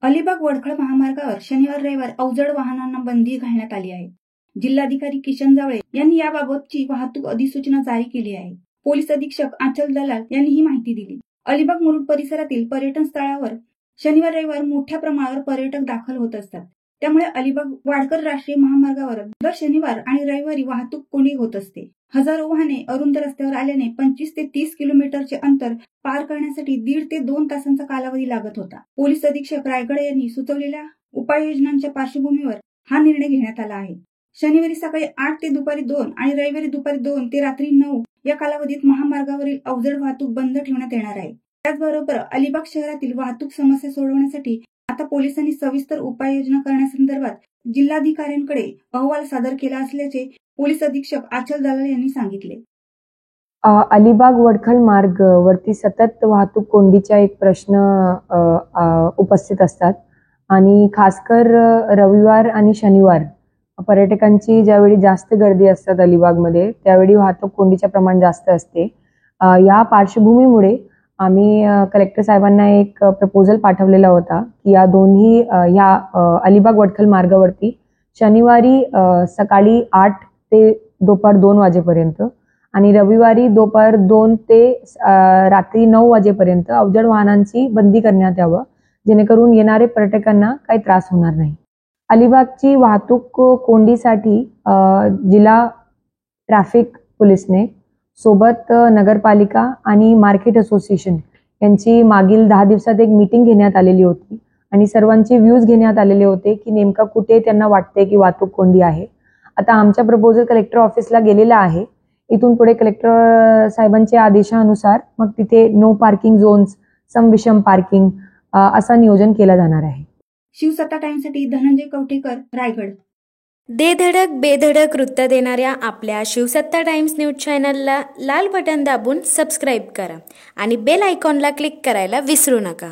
अलिबाग वडखळ महामार्गावर शनिवार रविवार अवजड वाहनांना बंदी घालण्यात आली आहे. जिल्हाधिकारी किशन जावळे यांनी याबाबतची वाहतूक अधिसूचना जारी केली आहे. पोलीस अधीक्षक आचल दलाल यांनी ही माहिती दिली. अलिबाग मुरुड परिसरातील पर्यटन स्थळावर शनिवार रविवार मोठ्या प्रमाणावर पर्यटक दाखल होत असतात. त्यामुळे अलिबाग वाडकर राष्ट्रीय महामार्गावर दर शनिवार आणि रविवारी वाहतूक कोंडी होत असते. हजारो वाहने अरुंद रस्त्यावर आल्याने 25 ते 30 किलोमीटरचे अंतर पार करण्यासाठी 1.5 ते 2 तासांचा कालावधी लागत होता. पोलीस अधीक्षक रायगड यांनी सुचवलेल्या उपाययोजनांच्या पार्श्वभूमीवर हा निर्णय घेण्यात आला आहे. शनिवारी सकाळी 8 ते दुपारी 2 आणि रविवारी दुपारी 2 ते रात्री 9 या कालावधीत महामार्गावरील अवजड वाहतूक बंद ठेवण्यात येणार आहे. त्याचबरोबर अलिबाग शहरातील वाहतूक समस्या सोडवण्यासाठी आता पोलिसांनी सविस्तर उपाययोजना करण्यासंदर्भात जिल्हाधिकाऱ्यांकडे अहवाल सादर केला असल्याचे पोलीस अधीक्षक आचल दलाल यांनी सांगितले. अलिबाग वडखल मार्ग वरती सतत वाहतूक कोंडीचा एक प्रश्न उपस्थित असतात आणि खासकर रविवार आणि शनिवार पर्यटकांची ज्यावेळी जास्त गर्दी असतात अलिबागमध्ये त्यावेळी वाहतूक कोंडीचे प्रमाण जास्त असते. या पार्श्वभूमीमुळे आम्ही कलेक्टर साहेबांना एक प्रपोजल पाठवलेला होता की या दोन्ही ह्या अलिबाग वडखल मार्गावरती शनिवारी सकाळी 8 ते दुपार 2 वाजेपर्यंत आणि रविवारी दुपार 2 ते रात्री 9 वाजेपर्यंत अवजड वाहनांची बंदी करण्यात यावं, जेणेकरून येणारे पर्यटकांना काही त्रास होणार नाही. अलिबागची वाहतूक कोंडीसाठी जिल्हा ट्रॅफिक पोलिसने सोबत नगरपालिका आणि मार्केट असोसिएशन यांची मागील 10 दिवसात एक मीटिंग घेण्यात आलेली होती आणि सर्वांचे व्ह्यूज घेण्यात आलेले होते की नेमका कुठे त्यांना वाटते की वाहतूक कोंडी आहे. आता आमचा प्रपोजल कलेक्टर ऑफिसला गेलेला आहे. इथून पुढे कलेक्टर साहेबांच्या आदेशानुसार मग तिथे नो पार्किंग झोन्स, सम विषम पार्किंग असं नियोजन केलं जाणार आहे. शिवसत्ता टाइम्ससाठी धनंजय कवठेकर, रायगड. दे धडक बेधडक वृत्त देणाऱ्या आपल्या शिवसत्ता टाइम्स न्यूज चॅनलला लाल बटन दाबून सबस्क्राईब करा आणि बेल आयकॉनला क्लिक करायला विसरू नका.